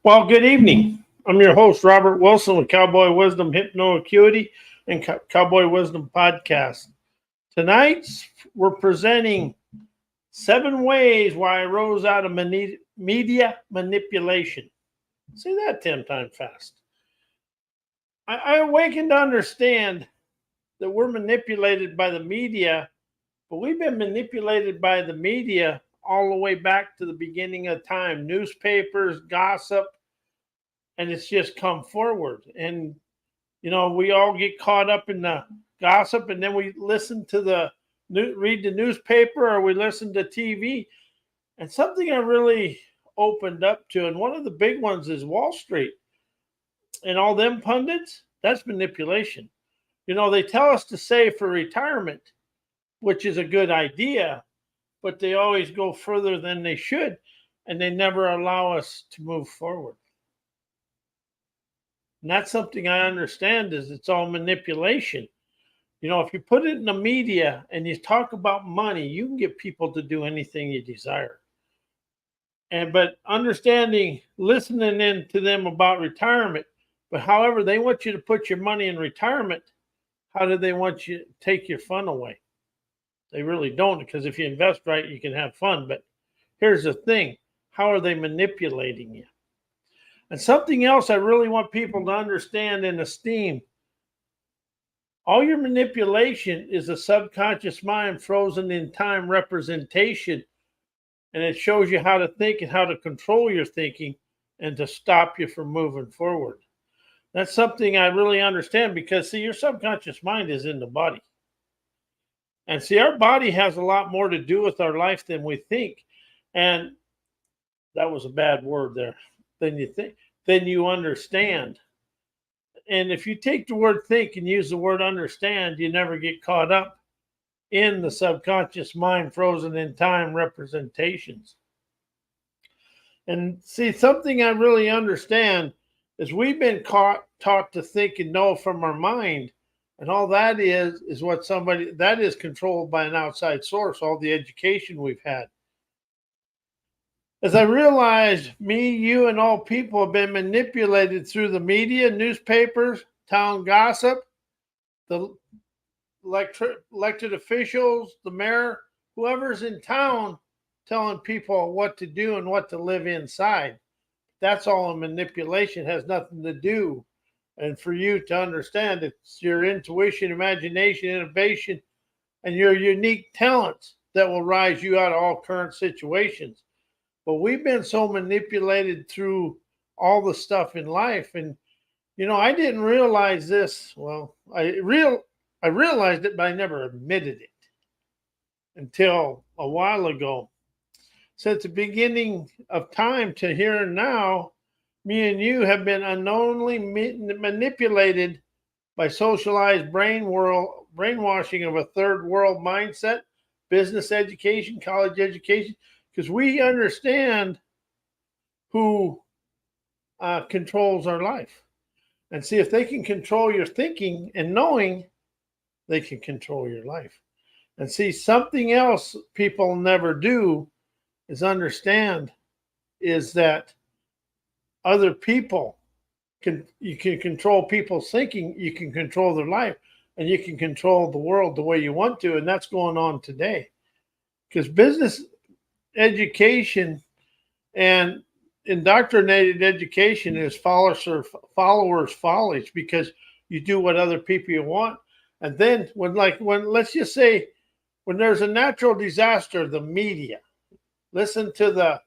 Well, good evening. I'm your host, Robert Wilson with Cowboy Wisdom Hypno Acuity and Cowboy Wisdom Podcast. Tonight, we're presenting 7 ways why I rose out of media manipulation. Say that 10 times fast. I awakened to understand that we're manipulated by the media, but we've been manipulated by the media all the way back to the beginning of time. Newspapers, gossip, and it's just come forward. And, we all get caught up in the gossip, and then we listen to read the newspaper, or we listen to TV. And something I really opened up to, and one of the big ones is Wall Street and all them pundits. That's manipulation. They tell us to save for retirement, which is a good idea, but they always go further than they should, and they never allow us to move forward. And that's something I understand, is it's all manipulation. If you put it in the media and you talk about money, you can get people to do anything you desire. But understanding, listening in to them about retirement, but however they want you to put your money in retirement, how do they want you to take your fun away? They really don't, because if you invest right, you can have fun. But here's the thing. How are they manipulating you? And something else I really want people to understand and esteem. All your manipulation is a subconscious mind frozen in time representation. And it shows you how to think and how to control your thinking and to stop you from moving forward. That's something I really understand, because, see, your subconscious mind is in the body. And see, our body has a lot more to do with our life than we think. And that was a bad word there. Than you think, than you understand. And if you take the word think and use the word understand, you never get caught up in the subconscious mind frozen in time representations. And see, something I really understand is we've been taught to think and know from our mind. And all that is what that is controlled by an outside source, all the education we've had. As I realized, me, you, and all people have been manipulated through the media, newspapers, town gossip, the elected officials, the mayor, whoever's in town telling people what to do and what to live inside. That's all a manipulation. It has nothing to do. And for you to understand, it's your intuition, imagination, innovation, and your unique talents that will rise you out of all current situations. But we've been so manipulated through all the stuff in life. And, I didn't realize this. Well, I realized it, but I never admitted it until a while ago. Since the beginning of time to here and now, me and you have been unknowingly manipulated by socialized brainwashing of a third world mindset, business education, college education, because we understand who controls our life. And see, if they can control your thinking and knowing, they can control your life. And see, something else people never do is understand is that other people you can control people's thinking, you can control their life, and you can control the world the way you want to. And that's going on today, because business education and indoctrinated education is followers' follies, because you do what other people want. And then when let's just say when there's a natural disaster, the media, listen to the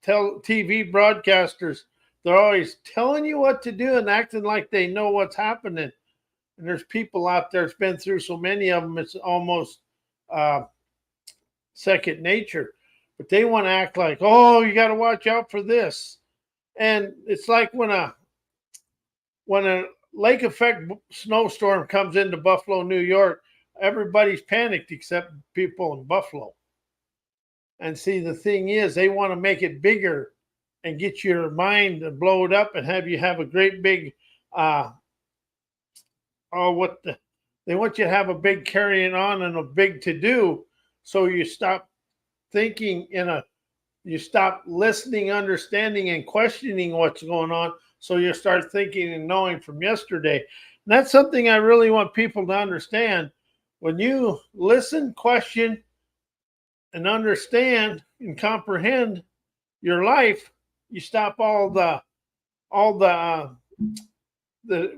TV broadcasters. They're always telling you what to do and acting like they know what's happening. And there's people out there that's been through so many of them, it's almost second nature. But they want to act like, oh, you got to watch out for this. And it's like when a lake effect snowstorm comes into Buffalo, New York, everybody's panicked except people in Buffalo. And see, the thing is, they want to make it bigger and get your mind to blow it up and have you have a great big, they want you to have a big carrying on and a big to do. So you stop thinking in a you stop listening, understanding, and questioning what's going on. So you start thinking and knowing from yesterday. And that's something I really want people to understand. When you listen, question, and understand and comprehend your life, you stop all the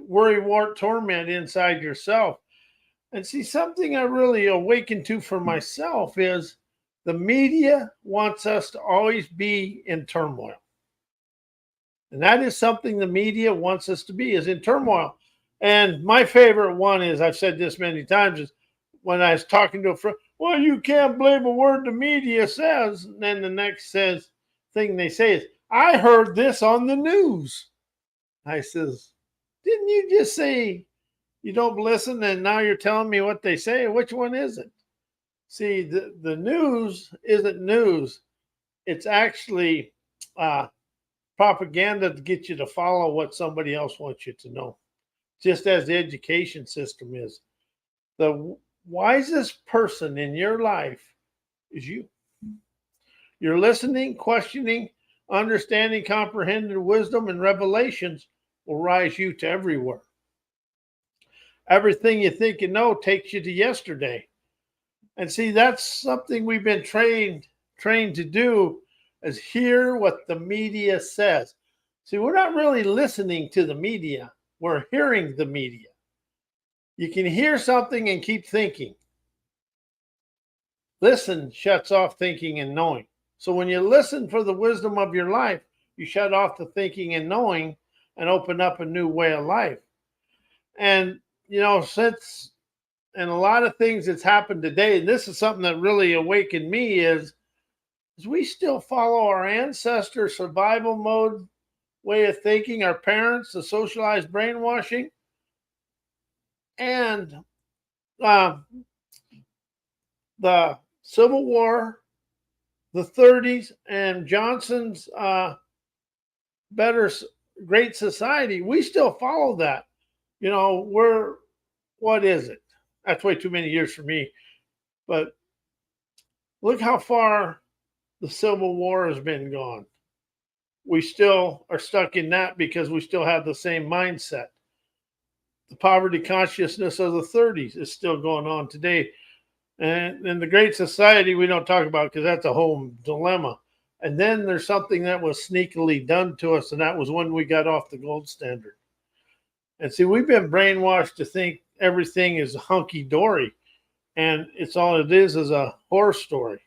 worry, wart, torment inside yourself. And see, something I really awakened to for myself is the media wants us to always be in turmoil. And that is something the media wants us to be, is in turmoil. And my favorite one is, I've said this many times, is when I was talking to a friend, well, you can't believe a word the media says. And then the next thing they say is, I heard this on the news. I says, didn't you just say you don't listen and now you're telling me what they say? Which one is it? See, the news isn't news. It's actually propaganda to get you to follow what somebody else wants you to know, just as the education system is. The wisest person in your life is you. You're listening, questioning, understanding, comprehending, wisdom, and revelations will rise you to everywhere. Everything you think you know takes you to yesterday. And see, that's something we've been trained to do, is hear what the media says. See, we're not really listening to the media. We're hearing the media. You can hear something and keep thinking. Listen shuts off thinking and knowing. So when you listen for the wisdom of your life, you shut off the thinking and knowing and open up a new way of life. And, and a lot of things that's happened today, and this is something that really awakened me, is we still follow our ancestor survival mode way of thinking, our parents, the socialized brainwashing, and the Civil War, the 30s, and Johnson's Great Society. We still follow that. What is it? That's way too many years for me. But look how far the Civil War has been gone. We still are stuck in that because we still have the same mindset. The poverty consciousness of the 30s is still going on today. And the Great Society we don't talk about because that's a whole dilemma. And then there's something that was sneakily done to us, and that was when we got off the gold standard. And see, we've been brainwashed to think everything is hunky-dory, and it's all it is a horror story.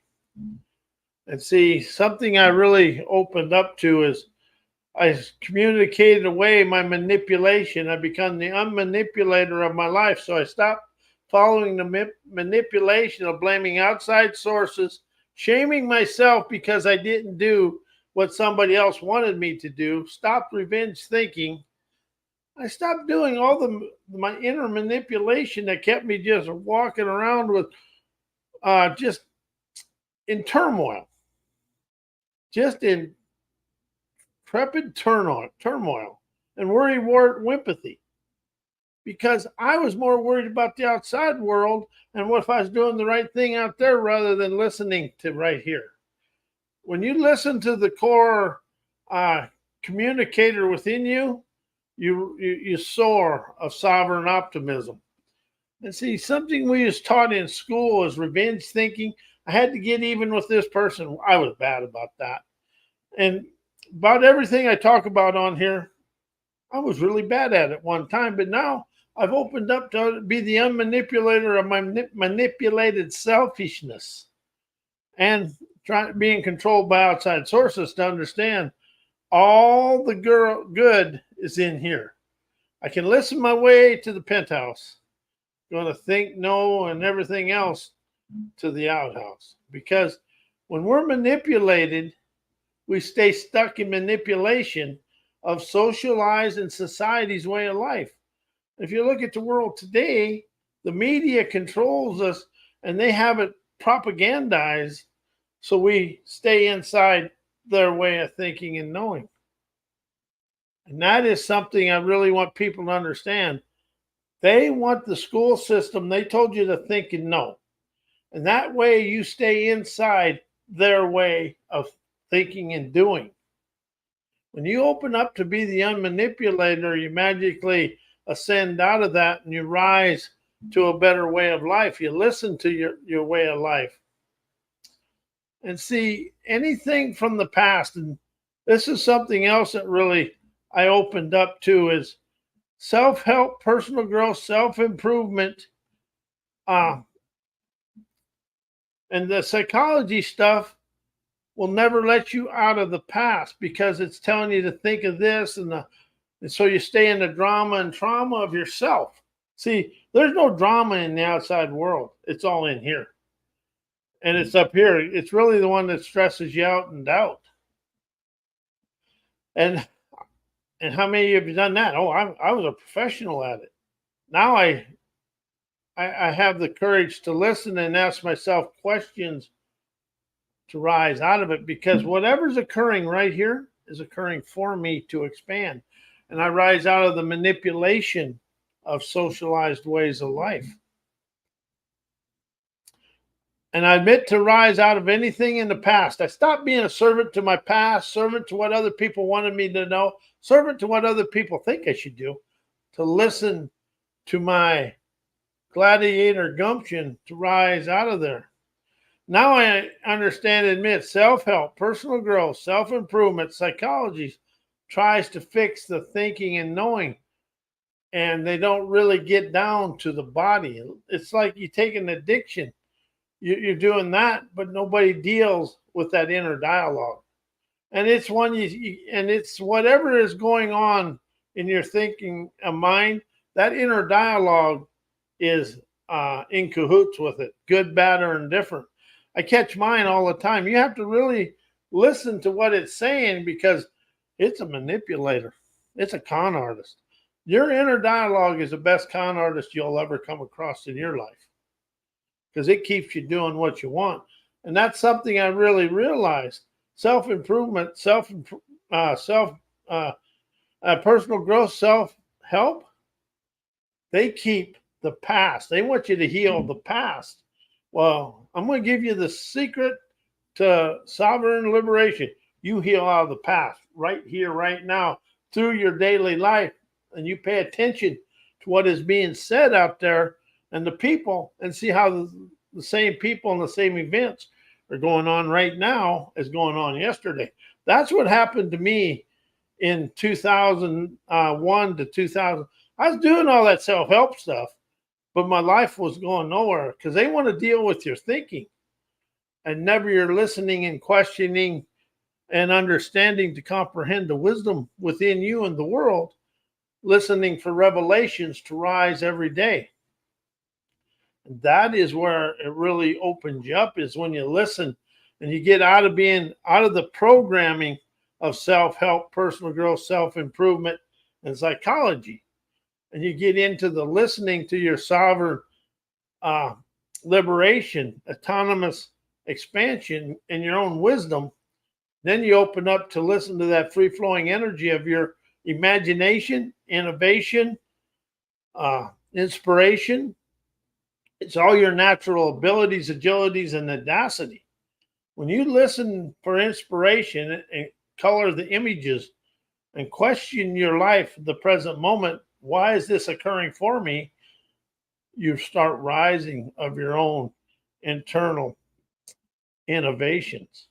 And see, something I really opened up to is I communicated away my manipulation. I become the unmanipulator of my life. So I stopped following the manipulation of blaming outside sources, shaming myself because I didn't do what somebody else wanted me to do, stopped revenge thinking. I stopped doing all my inner manipulation that kept me just walking around with just in turmoil, just in intrepid turmoil and worry, wart, wimpathy. Because I was more worried about the outside world and what if I was doing the right thing out there rather than listening to right here. When you listen to the core communicator within you, you soar of sovereign optimism. And see, something we was taught in school is revenge thinking. I had to get even with this person. I was bad about that. And about everything I talk about on here, I was really bad at it one time, but now I've opened up to be the unmanipulator of my manipulated selfishness and being controlled by outside sources to understand all the good is in here. I can listen my way to the penthouse. Going to think, no, and everything else to the outhouse. Because when we're manipulated, we stay stuck in manipulation of socialized and society's way of life. If you look at the world today, the media controls us and they have it propagandized so we stay inside their way of thinking and knowing. And that is something I really want people to understand. They want the school system. They told you to think and know. And that way you stay inside their way of thinking and doing. When you open up to be the unmanipulator, you magically ascend out of that and you rise to a better way of life. You listen to your way of life. And see, anything from the past, and this is something else that really I opened up to, is self-help, personal growth, self-improvement, and the psychology stuff will never let you out of the past because it's telling you to think of this, and so you stay in the drama and trauma of yourself. See, there's no drama in the outside world. It's all in here. And it's up here. It's really the one that stresses you out and doubt. And how many of you have done that? Oh, I was a professional at it. Now I have the courage to listen and ask myself questions to rise out of it, because whatever's occurring right here is occurring for me to expand. And I rise out of the manipulation of socialized ways of life. And I admit to rise out of anything in the past. I stopped being a servant to my past, servant to what other people wanted me to know, servant to what other people think I should do, to listen to my gladiator gumption to rise out of there. Now I understand and admit self-help, personal growth, self-improvement, psychology tries to fix the thinking and knowing, and they don't really get down to the body. It's like you take an addiction. You're doing that, but nobody deals with that inner dialogue. And it's and it's whatever is going on in your thinking mind, that inner dialogue is in cahoots with it, good, bad, or indifferent. I catch mine all the time. You have to really listen to what it's saying, because it's a manipulator. It's a con artist. Your inner dialogue is the best con artist you'll ever come across in your life, because it keeps you doing what you want. And that's something I really realized. Self-improvement, personal growth, self-help, they keep the past. They want you to heal the past. Well, I'm going to give you the secret to sovereign liberation. You heal out of the past right here, right now, through your daily life. And you pay attention to what is being said out there and the people, and see how the same people and the same events are going on right now as going on yesterday. That's what happened to me in 2001 to 2000. I was doing all that self-help stuff, but my life was going nowhere, because they want to deal with your thinking and never your listening and questioning and understanding to comprehend the wisdom within you and the world, listening for revelations to rise every day. And that is where it really opens you up, is when you listen and you get out of the programming of self-help, personal growth, self-improvement, and psychology. And you get into the listening to your sovereign liberation, autonomous expansion, and your own wisdom. Then you open up to listen to that free-flowing energy of your imagination, innovation, inspiration. It's all your natural abilities, agilities, and audacity. When you listen for inspiration and color the images and question your life, the present moment, why is this occurring for me? You start rising of your own internal innovations.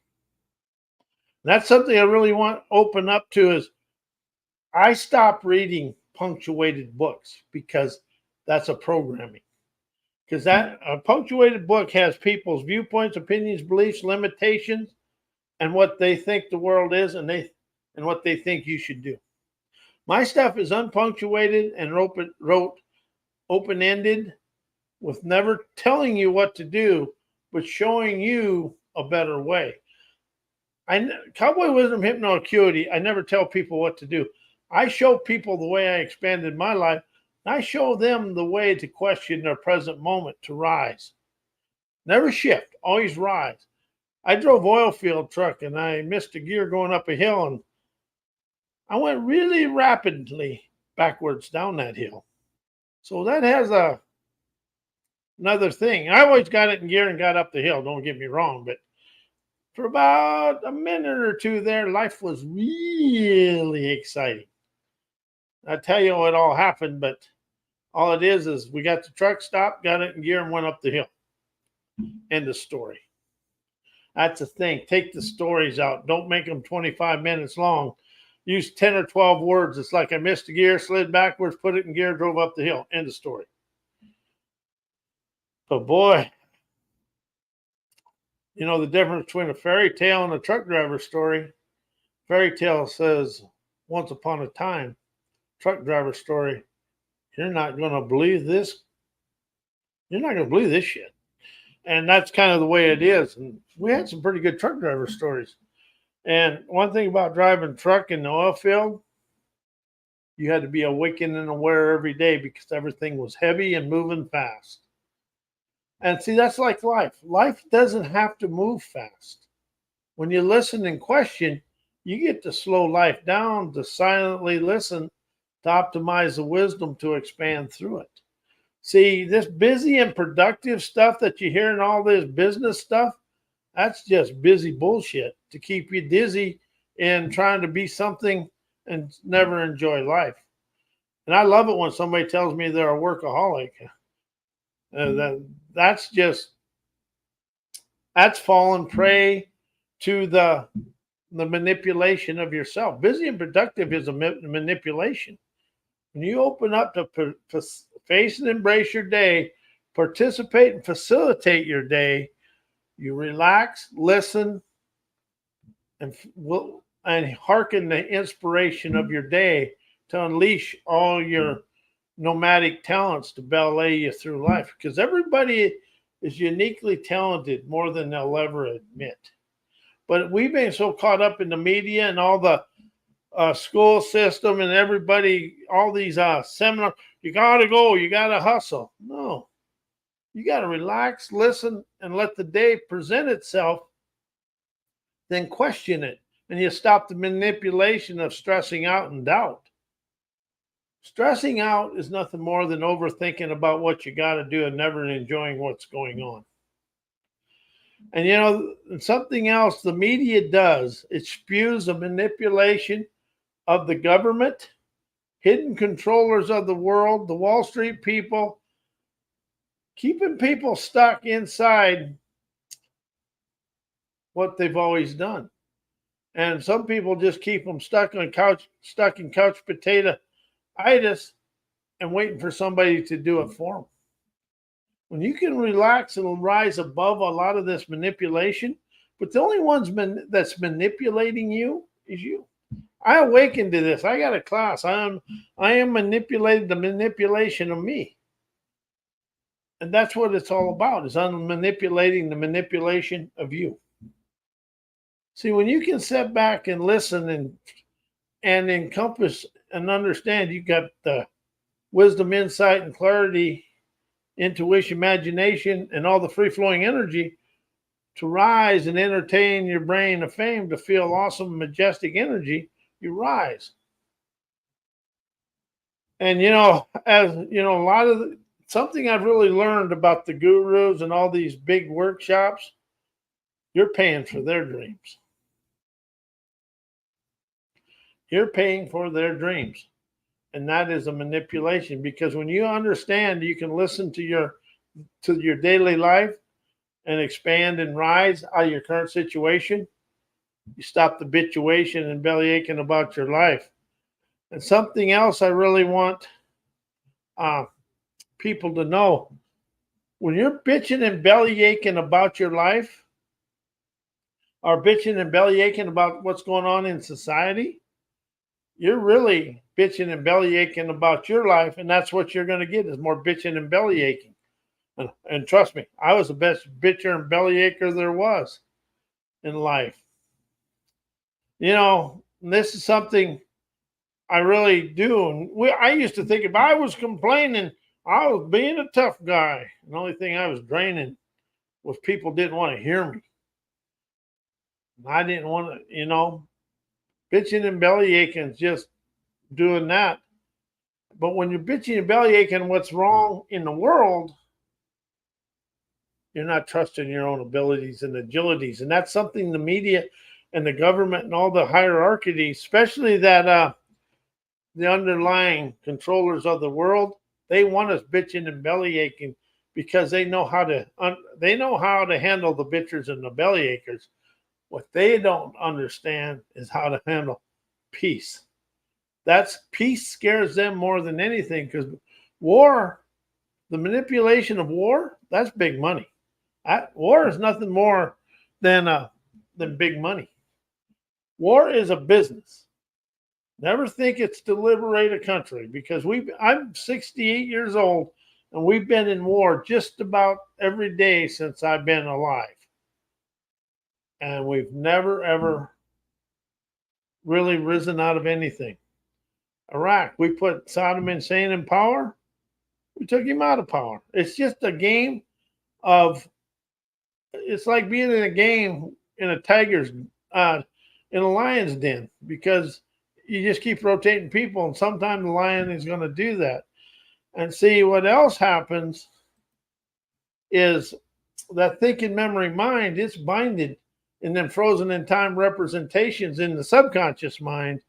That's something I really want to open up to, is I stopped reading punctuated books, because that's a programming. Because that a punctuated book has people's viewpoints, opinions, beliefs, limitations, and what they think the world is, and what they think you should do. My stuff is unpunctuated and wrote open-ended, with never telling you what to do, but showing you a better way. Cowboy Wisdom Hypno-Acuity, I never tell people what to do. I show people the way I expanded my life. I show them the way to question their present moment, to rise. Never shift, always rise. I drove oil field truck and I missed a gear going up a hill, and I went really rapidly backwards down that hill. So that has another thing. I always got it in gear and got up the hill, don't get me wrong, but For about a minute or two there, life was really exciting. I tell you what all happened, but all it is we got the truck stopped, got it in gear, and went up the hill. End of story. That's the thing. Take the stories out. Don't make them 25 minutes long. Use 10 or 12 words. It's like I missed a gear, slid backwards, put it in gear, drove up the hill. End of story. But boy, you know the difference between a fairy tale and a truck driver story. Fairy tale says, once upon a time. Truck driver story, you're not going to believe this. You're not going to believe this shit. And that's kind of the way it is. And we had some pretty good truck driver stories. And one thing about driving truck in the oil field, you had to be awakened and aware every day because everything was heavy and moving fast. And see, that's like life. Life doesn't have to move fast. When you listen and question, you get to slow life down, to silently listen, to optimize the wisdom to expand through it. See, this busy and productive stuff that you hear in all this business stuff, that's just busy bullshit to keep you dizzy and trying to be something and never enjoy life. And I love it when somebody tells me they're a workaholic. That's fallen prey to the manipulation of yourself. Busy and productive is a manipulation. When you open up to face and embrace your day, participate and facilitate your day, you relax, listen, and hearken the inspiration of your day to unleash all your nomadic talents to ballet you through life. Because everybody is uniquely talented more than they'll ever admit. But we've been so caught up in the media and all the school system and everybody, all these seminars, you got to go, you got to hustle. No, you got to relax, listen, and let the day present itself, then question it. And you stop the manipulation of stressing out and doubt. Stressing out is nothing more than overthinking about what you got to do and never enjoying what's going on. And you know, something else the media does, it spews a manipulation of the government, hidden controllers of the world, the Wall Street people, keeping people stuck inside what they've always done. And some people just keep them stuck in couch potato-itis and waiting for somebody to do it for them. When you can relax and rise above a lot of this manipulation, but the only ones that's manipulating you is you. I awakened to this. I got a class. I am manipulated, the manipulation of me. And that's what it's all about, is manipulating the manipulation of you. See, when you can sit back and listen and encompass and understand, you got the wisdom, insight, and clarity, intuition, imagination, and all the free-flowing energy to rise and entertain your brain of fame, to feel awesome, majestic energy, you rise. And, you know, as you know, something I've really learned about the gurus and all these big workshops, you're paying for their dreams. You're paying for their dreams. And that is a manipulation, because when you understand, you can listen to your daily life and expand and rise out of your current situation. You stop the bitchuation and belly aching about your life. And something else I really want people to know, when you're bitching and belly aching about your life, or bitching and belly aching about what's going on in society, you're really bitching and belly aching about your life, and that's what you're going to get, is more bitching and belly aching. And trust me, I was the best bitcher and belly acher there was in life. You know, this is something I really do. And I used to think if I was complaining, I was being a tough guy. And the only thing I was draining was people didn't want to hear me. I didn't want to, you know, bitching and belly aching is just doing that. But when you're bitching and belly aching what's wrong in the world, You're not trusting your own abilities and agilities. And that's something the media and the government and all the hierarchy, especially that the underlying controllers of the world, they want us bitching and belly aching because they know how to handle the bitchers and the belly achers. What they don't understand is how to handle peace. Peace scares them more than anything, because war, the manipulation of war, that's big money. War is nothing more than big money. War is a business. Never think it's to liberate a country, because I'm 68 years old and we've been in war just about every day since I've been alive. And we've never, ever really risen out of anything. Iraq, we put Saddam Hussein in power. We took him out of power. It's just a game it's like being in a game in a tiger's, in a lion's den, because you just keep rotating people, and sometimes the lion is going to do that. And see, what else happens is that thinking memory mind is binded in them frozen in time representations in the subconscious mind,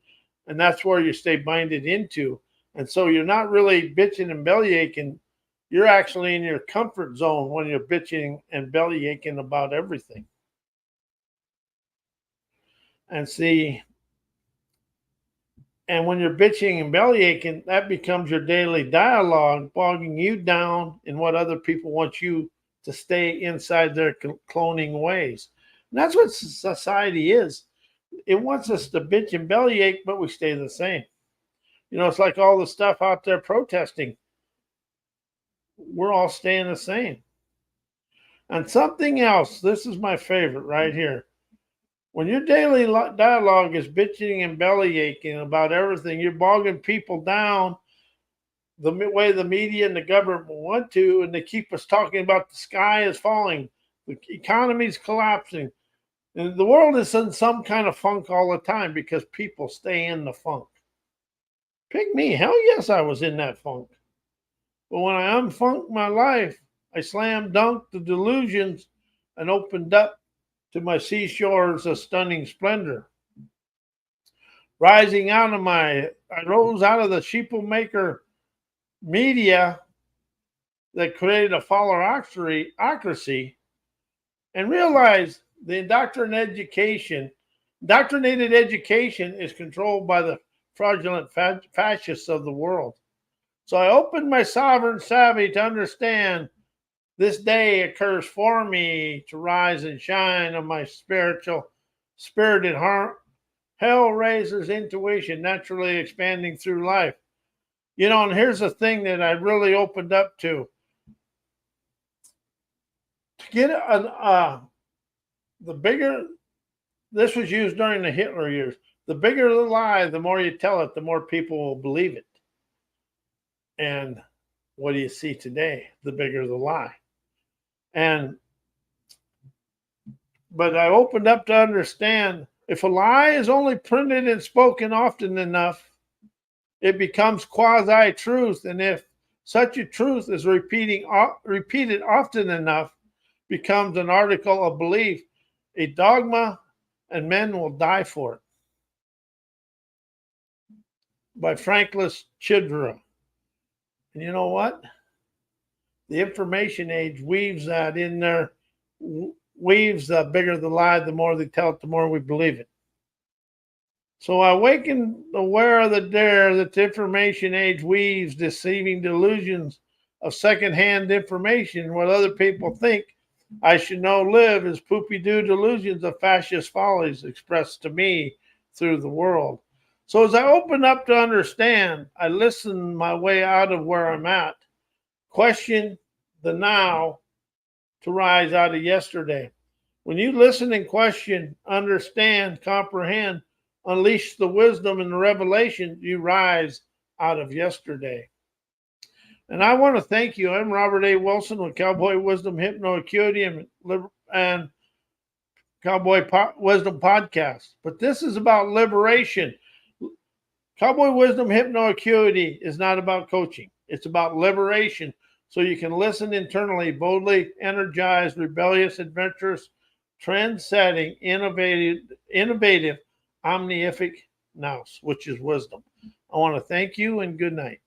and that's where you stay binded into. And so you're not really bitching and belly aching. You're actually in your comfort zone when you're bitching and belly aching about everything. And see, and when you're bitching and belly aching, that becomes your daily dialogue, bogging you down in what other people want you to stay inside their cloning ways. And that's what society is. It wants us to bitch and belly ache, but we stay the same. It's like all the stuff out there protesting. We're all staying the same. And something else, this is my favorite right here. When your daily dialogue is bitching and belly aching about everything, you're bogging people down the way the media and the government want to, and they keep us talking about the sky is falling, the economy's collapsing. And the world is in some kind of funk all the time because people stay in the funk. Pick me. Hell yes, I was in that funk. But when I unfunked my life, I slam dunked the delusions and opened up to my seashores of stunning splendor. I rose out of the sheeple-maker media that created a followerocracy and realized the indoctrinated education is controlled by the fraudulent fascists of the world. So I opened my sovereign savvy to understand this day occurs for me to rise and shine on my spirited heart. Hellraiser's intuition naturally expanding through life. And here's the thing that I really opened up to. To get the bigger, this was used during the Hitler years. The bigger the lie, the more you tell it, the more people will believe it. And what do you see today? The bigger the lie. But I opened up to understand, if a lie is only printed and spoken often enough, it becomes quasi-truth. And if such a truth is repeated often enough, becomes an article of belief, a dogma, and men will die for it. By Franklin Chidera. And you know what? The information age weaves that in there, weaves the bigger the lie, the more they tell it, the more we believe it. So awakenedaware of the dare that the information age weaves deceiving delusions of secondhand information. What other people think I should know live as poopy delusions of fascist follies expressed to me through the world. So as I open up to understand, I listen my way out of where I'm at, question the now to rise out of yesterday. When you listen and question, understand, comprehend, unleash the wisdom and the revelation, you rise out of yesterday. And I want to thank you. I'm Robert A. Wilson with Cowboy Wisdom Hypnoacuity and Cowboy Wisdom Podcast. But this is about liberation. Cowboy Wisdom Hypnoacuity is not about coaching. It's about liberation. so you can listen internally, boldly, energized, rebellious, adventurous, trend-setting, innovative, omnific nous, which is wisdom. I want to thank you and good night.